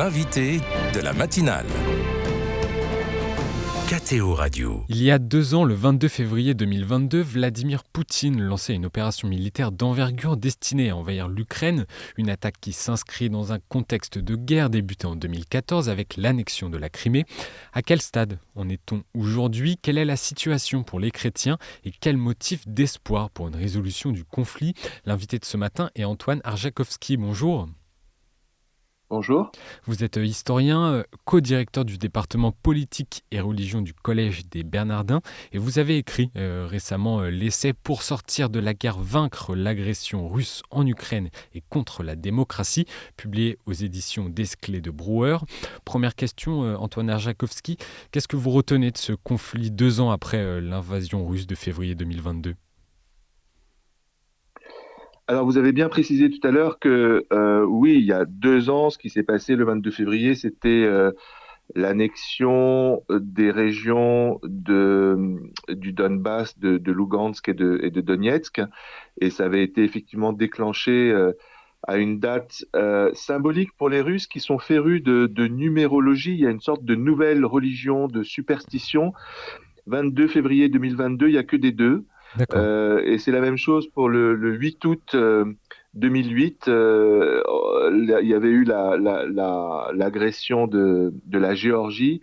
l'invité de la matinale. KTO Radio. Il y a 2 ans, le 22 février 2022, Vladimir Poutine lançait une opération militaire d'envergure destinée à envahir l'Ukraine, une attaque qui s'inscrit dans un contexte de guerre débuté en 2014 avec l'annexion de la Crimée. À quel stade en est-on aujourd'hui ? Quelle est la situation pour les chrétiens et quel motif d'espoir pour une résolution du conflit ? L'invité de ce matin est Antoine Arjakovski. Bonjour. Bonjour. Vous êtes historien, co-directeur du département politique et religion du Collège des Bernardins et vous avez écrit récemment l'essai « Pour sortir de la guerre, vaincre l'agression russe en Ukraine et contre la démocratie » publié aux éditions Desclés de Brouwer. Première question, Antoine Arjakovski, qu'est-ce que vous retenez de ce conflit 2 ans après l'invasion russe de février 2022 ? Alors, vous avez bien précisé tout à l'heure que, oui, il y a 2 ans, ce qui s'est passé le 22 février, c'était l'annexion des régions du Donbass, de Lugansk et de Donetsk. Et ça avait été effectivement déclenché à une date symbolique pour les Russes qui sont férus de numérologie. Il y a une sorte de nouvelle religion, de superstition. 22 février 2022, il n'y a que des 2. Et c'est la même chose pour le 8 août 2008. Il y avait eu l'agression de la Géorgie.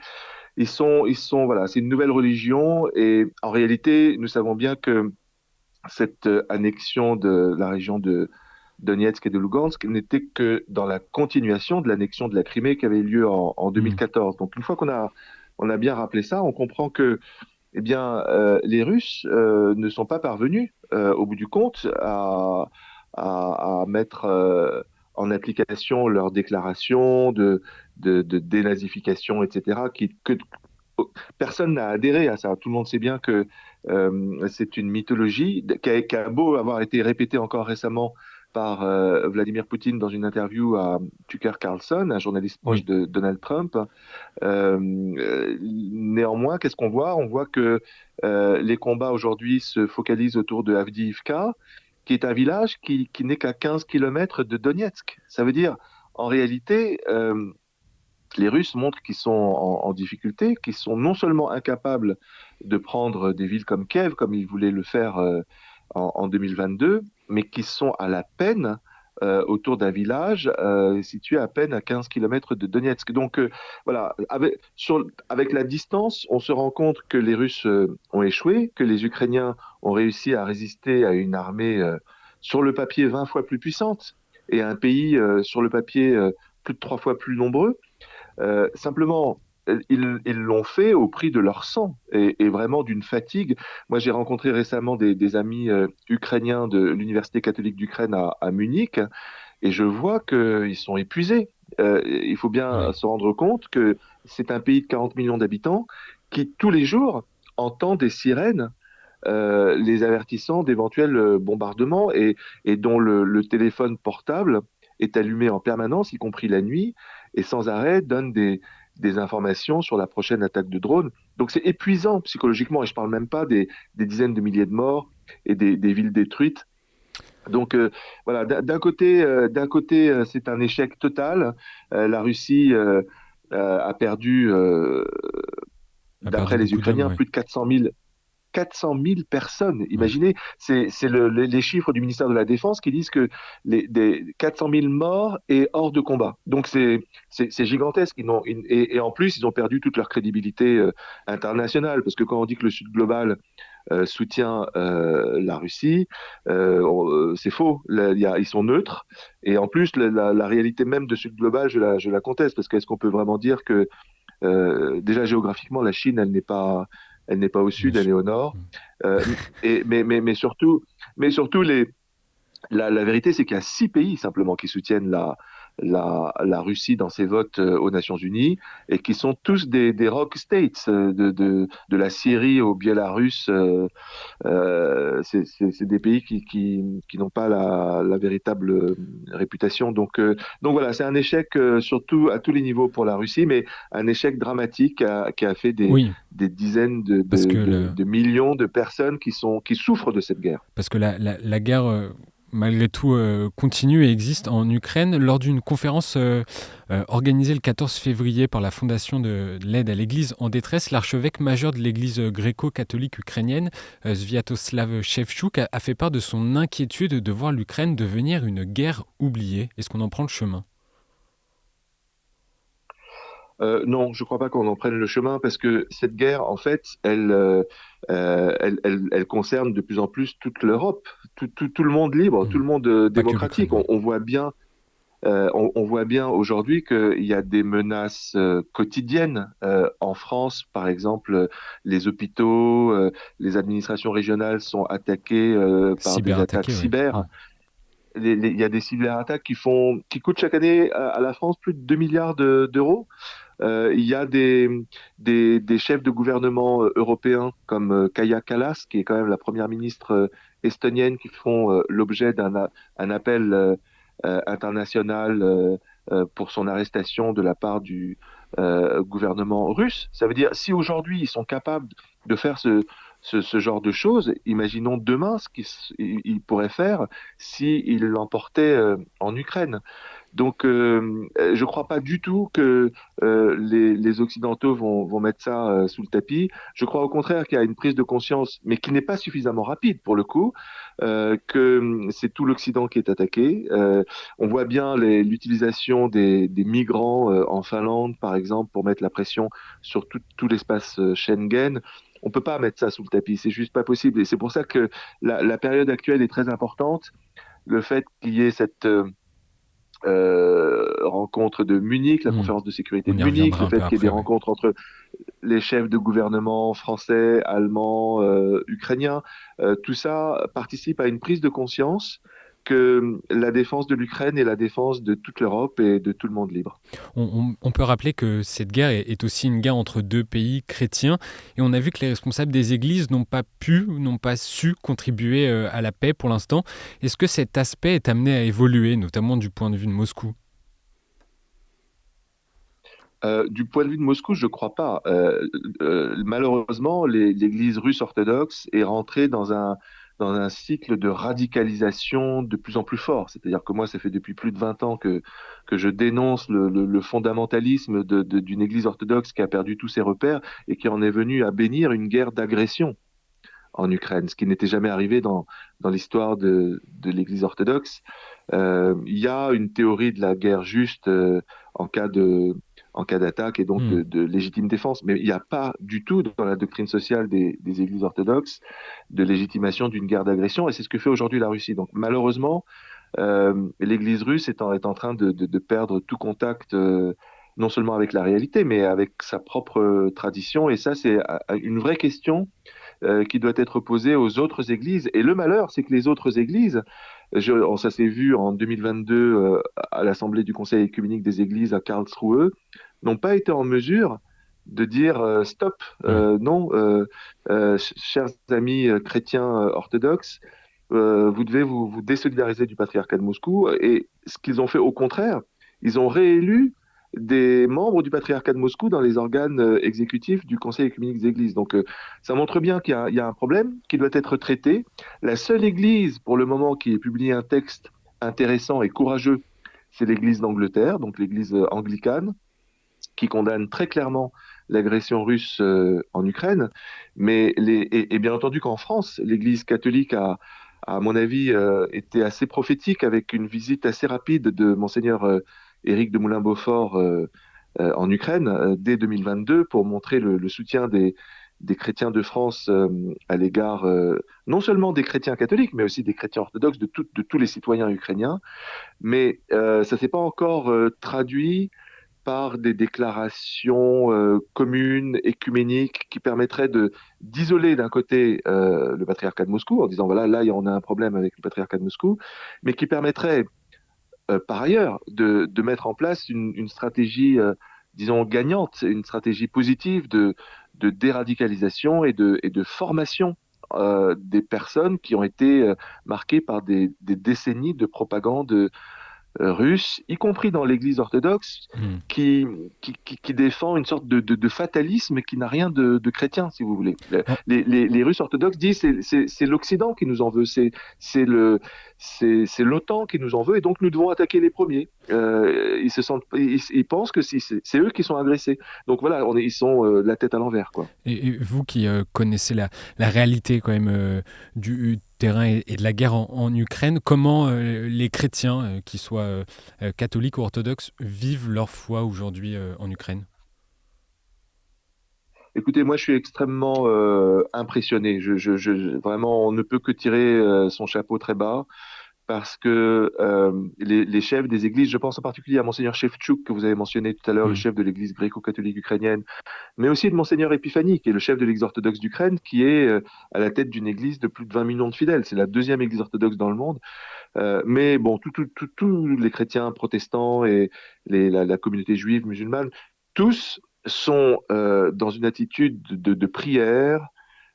Voilà, c'est une nouvelle religion. Et en réalité, nous savons bien que cette annexion de la région de Donetsk et de Lugansk n'était que dans la continuation de l'annexion de la Crimée qui avait eu lieu en 2014. Donc, une fois qu'on a bien rappelé ça, on comprend que les Russes ne sont pas parvenus, au bout du compte, à mettre en application leurs déclarations de dénazification, etc. Personne n'a adhéré à ça. Tout le monde sait bien que c'est une mythologie qui a beau avoir été répétée encore récemment par Vladimir Poutine dans une interview à Tucker Carlson, un journaliste proche de Donald Trump. Néanmoins, qu'est-ce qu'on voit ? On voit que les combats aujourd'hui se focalisent autour de Avdiivka, qui est un village qui n'est qu'à 15 km de Donetsk. Ça veut dire, en réalité, les Russes montrent qu'ils sont en difficulté, qu'ils sont non seulement incapables de prendre des villes comme Kiev, comme ils voulaient le faire en 2022, mais qui sont à la peine autour d'un village situé à peine à 15 km de Donetsk. Donc voilà, avec la distance, on se rend compte que les Russes ont échoué, que les Ukrainiens ont réussi à résister à une armée sur le papier 20 fois plus puissante et à un pays sur le papier plus de 3 fois plus nombreux. Simplement, ils l'ont fait au prix de leur sang et vraiment d'une fatigue. Moi, j'ai rencontré récemment des amis ukrainiens de l'Université catholique d'Ukraine à Munich et je vois qu'ils sont épuisés. Il faut bien se rendre compte que c'est un pays de 40 millions d'habitants qui, tous les jours, entend des sirènes les avertissant d'éventuels bombardements et dont le téléphone portable est allumé en permanence, y compris la nuit, et sans arrêt donne des informations sur la prochaine attaque de drone. Donc c'est épuisant psychologiquement, et je ne parle même pas des dizaines de milliers de morts et des villes détruites. Donc voilà, d'un côté, c'est un échec total. La Russie a perdu, d'après les Ukrainiens, plus de 400 000 personnes. Imaginez, c'est les chiffres du ministère de la Défense qui disent que des 400 000 morts et hors de combat. Donc c'est gigantesque. Et en plus, ils ont perdu toute leur crédibilité internationale, parce que quand on dit que le Sud global soutient la Russie, c'est faux. Ils sont neutres. Et en plus, la réalité même de Sud global, je la conteste, parce qu'est-ce qu'on peut vraiment dire que déjà géographiquement, la Chine, elle n'est pas au sud, elle est au nord. Mais surtout, la vérité, c'est qu'il y a 6 pays simplement qui soutiennent la Russie dans ses votes aux Nations Unies et qui sont tous des rock states, de la Syrie au Biélarus. C'est des pays qui n'ont pas la véritable réputation. Donc voilà, c'est un échec surtout à tous les niveaux pour la Russie, mais un échec dramatique qui a fait des dizaines de millions de personnes qui souffrent de cette guerre. Parce que la guerre malgré tout, continue et existe en Ukraine. Lors d'une conférence organisée le 14 février par la Fondation de l'aide à l'Église en détresse, l'archevêque majeur de l'Église gréco-catholique ukrainienne, Sviatoslav Shevchuk, a fait part de son inquiétude de voir l'Ukraine devenir une guerre oubliée. Est-ce qu'on en prend le chemin? Non, je ne crois pas qu'on en prenne le chemin parce que cette guerre, en fait, elle concerne de plus en plus toute l'Europe, tout le monde libre, tout le monde Pas que l'Ukraine, démocratique. oui. On voit bien aujourd'hui qu'il y a des menaces quotidiennes. En France, par exemple, les hôpitaux, les administrations régionales sont attaquées par des attaques Cyberattaqué, oui. cyber. Il y a des cyberattaques qui coûtent chaque année à la France plus de 2 milliards d'euros. Il y a des chefs de gouvernement européens comme Kaja Kallas, qui est quand même la première ministre estonienne, qui font l'objet un appel international pour son arrestation de la part du gouvernement russe. Ça veut dire, si aujourd'hui ils sont capables de faire ce genre de choses, imaginons demain ce qu'ils pourraient faire s'ils l'emportaient en Ukraine. Donc, je ne crois pas du tout que les Occidentaux vont mettre ça sous le tapis. Je crois au contraire qu'il y a une prise de conscience, mais qui n'est pas suffisamment rapide pour le coup, que c'est tout l'Occident qui est attaqué. On voit bien l'utilisation des migrants en Finlande, par exemple, pour mettre la pression sur tout l'espace Schengen. On ne peut pas mettre ça sous le tapis, c'est juste pas possible. Et c'est pour ça que la période actuelle est très importante. Le fait qu'il y ait cette rencontre de Munich, la Hmm. conférence de sécurité On de y Munich, reviendra le un peu fait qu'il y ait des après, oui. rencontres entre les chefs de gouvernement français, allemands, ukrainiens, tout ça participe à une prise de conscience que la défense de l'Ukraine est la défense de toute l'Europe et de tout le monde libre. On peut rappeler que cette guerre est aussi une guerre entre deux pays chrétiens et on a vu que les responsables des églises n'ont pas su contribuer à la paix pour l'instant. Est-ce que cet aspect est amené à évoluer, notamment du point de vue de Moscou? Du point de vue de Moscou, je ne crois pas. Malheureusement, l'Église russe orthodoxe est rentrée dans un cycle de radicalisation de plus en plus fort. C'est-à-dire que moi, ça fait depuis plus de 20 ans que je dénonce le fondamentalisme d'une Église orthodoxe qui a perdu tous ses repères et qui en est venue à bénir une guerre d'agression en Ukraine, ce qui n'était jamais arrivé dans l'histoire de l'Église orthodoxe. Il y a une théorie de la guerre juste en cas en cas d'attaque et donc Hmm. de légitime défense. Mais il n'y a pas du tout dans la doctrine sociale des églises orthodoxes de légitimation d'une guerre d'agression et c'est ce que fait aujourd'hui la Russie. Donc malheureusement, l'église russe est en train de perdre tout contact. Non seulement avec la réalité, mais avec sa propre tradition. Et ça, c'est une vraie question qui doit être posée aux autres églises. Et le malheur, c'est que les autres églises, ça s'est vu en 2022 à l'Assemblée du Conseil écuménique des églises à Karlsruhe, n'ont pas été en mesure de dire stop, Oui. non, chers amis chrétiens orthodoxes, vous devez vous désolidariser du patriarcat de Moscou. Et ce qu'ils ont fait au contraire, ils ont réélu des membres du patriarcat de Moscou dans les organes exécutifs du Conseil écuménique des églises. Donc ça montre bien il y a un problème qui doit être traité. La seule église pour le moment qui ait publié un texte intéressant et courageux, c'est l'église d'Angleterre, donc l'église anglicane, qui condamne très clairement l'agression russe en Ukraine. Mais et bien entendu qu'en France, l'église catholique à mon avis, été assez prophétique avec une visite assez rapide de monseigneur Éric de Moulin-Beaufort en Ukraine dès 2022 pour montrer le soutien des chrétiens de France à l'égard non seulement des chrétiens catholiques, mais aussi des chrétiens orthodoxes, de tous les citoyens ukrainiens. Mais ça ne s'est pas encore traduit par des déclarations communes, écuméniques, qui permettraient d'isoler d'un côté le patriarcat de Moscou, en disant voilà, là, on a un problème avec le patriarcat de Moscou, mais qui permettrait par ailleurs de mettre en place une stratégie, disons, gagnante, une stratégie positive de déradicalisation et de formation des personnes qui ont été marquées par des décennies de propagande russe, y compris dans l'Église orthodoxe, Hmm. qui défend une sorte de fatalisme qui n'a rien de chrétien, si vous voulez. En- Les Russes orthodoxes disent c'est l'Occident qui nous en veut, c'est c'est l'OTAN qui nous en veut, et donc nous devons attaquer les premiers. Ils pensent que si, c'est eux qui sont agressés. Donc voilà, ils sont la tête à l'envers, quoi. et vous qui connaissez la réalité quand même du terrain et de la guerre en Ukraine, comment les chrétiens, qu'ils soient catholiques ou orthodoxes, vivent leur foi aujourd'hui en Ukraine? Écoutez, moi, je suis extrêmement impressionné. Vraiment, on ne peut que tirer son chapeau très bas parce que les chefs des églises, je pense en particulier à Monseigneur Shevchuk, que vous avez mentionné tout à l'heure, le Hmm. chef de l'église gréco-catholique ukrainienne, mais aussi de Monseigneur Epiphanie, qui est le chef de l'église orthodoxe d'Ukraine, qui est à la tête d'une église de plus de 20 millions de fidèles. C'est la deuxième église orthodoxe dans le monde. Mais bon, tous les chrétiens protestants et la communauté juive, musulmane, tous sont dans une attitude de prière,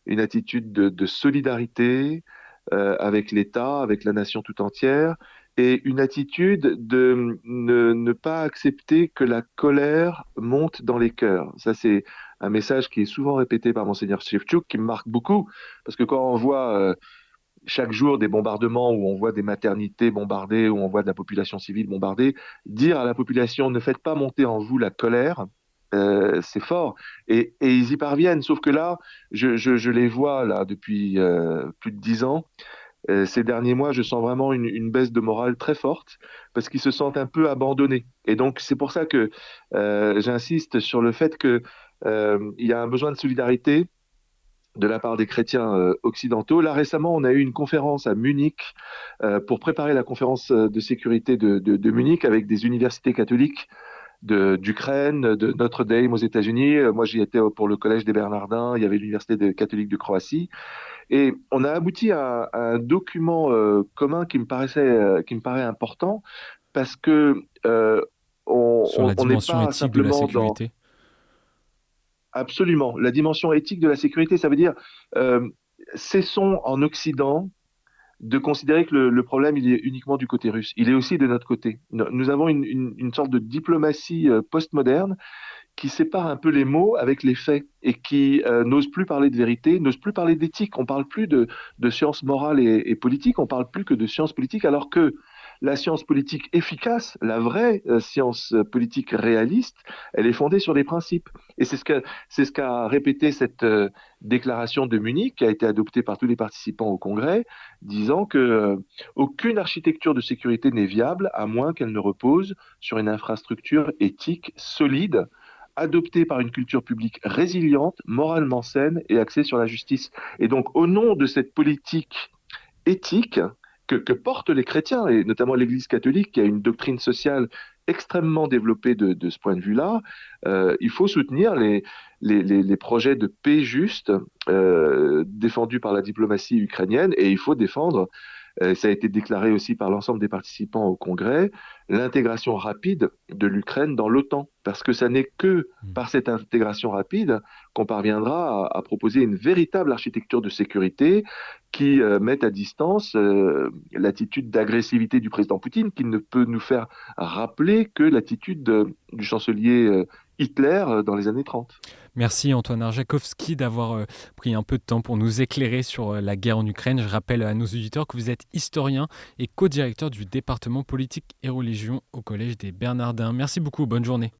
une attitude de solidarité avec l'État, avec la nation tout entière, et une attitude de ne pas accepter que la colère monte dans les cœurs. Ça, c'est un message qui est souvent répété par Monseigneur Shevchuk, qui me marque beaucoup, parce que quand on voit chaque jour des bombardements où on voit des maternités bombardées, où on voit de la population civile bombardée, dire à la population ne faites pas monter en vous la colère, c'est fort. Et ils y parviennent, sauf que là, je les vois là depuis plus de 10 ans. Ces derniers mois, je sens vraiment une baisse de morale très forte parce qu'ils se sentent un peu abandonnés. Et donc, c'est pour ça que j'insiste sur le fait que il y a un besoin de solidarité de la part des chrétiens occidentaux. Là, récemment, on a eu une conférence à Munich pour préparer la conférence de sécurité de Munich avec des universités catholiques d'Ukraine, de Notre-Dame aux États-Unis. Moi, j'y étais pour le Collège des Bernardins. Il y avait l'Université catholique de Croatie. Et on a abouti à un document commun qui me paraît important parce que Sur la on n'est dimension pas éthique de la simplement dans sécurité? absolument la dimension éthique de la sécurité. Ça veut dire euh, cessons en Occident de considérer que le problème, il est uniquement du côté russe. Il est aussi de notre côté. Nous avons une sorte de diplomatie postmoderne qui sépare un peu les mots avec les faits et qui n'ose plus parler de vérité, n'ose plus parler d'éthique. On parle plus de sciences morales et politiques, on parle plus que de sciences politiques, alors que la science politique efficace, la vraie science politique réaliste, elle est fondée sur des principes. Et c'est ce qu'a répété cette déclaration de Munich, qui a été adoptée par tous les participants au Congrès, disant que aucune architecture de sécurité n'est viable à moins qu'elle ne repose sur une infrastructure éthique solide adoptée par une culture publique résiliente, moralement saine et axée sur la justice. Et donc, au nom de cette politique éthique que portent les chrétiens, et notamment l'Église catholique, qui a une doctrine sociale extrêmement développée de ce point de vue-là, il faut soutenir les projets de paix juste défendus par la diplomatie ukrainienne, et il faut défendre ça a été déclaré aussi par l'ensemble des participants au Congrès, l'intégration rapide de l'Ukraine dans l'OTAN. Parce que ça n'est que Hmm. par cette intégration rapide qu'on parviendra à proposer une véritable architecture de sécurité qui mette à distance l'attitude d'agressivité du président Poutine, qui ne peut nous faire rappeler que l'attitude du chancelier Hitler dans les années 30. Merci Antoine Arjakovski d'avoir pris un peu de temps pour nous éclairer sur la guerre en Ukraine. Je rappelle à nos auditeurs que vous êtes historien et co-directeur du département politique et religion au Collège des Bernardins. Merci beaucoup, bonne journée.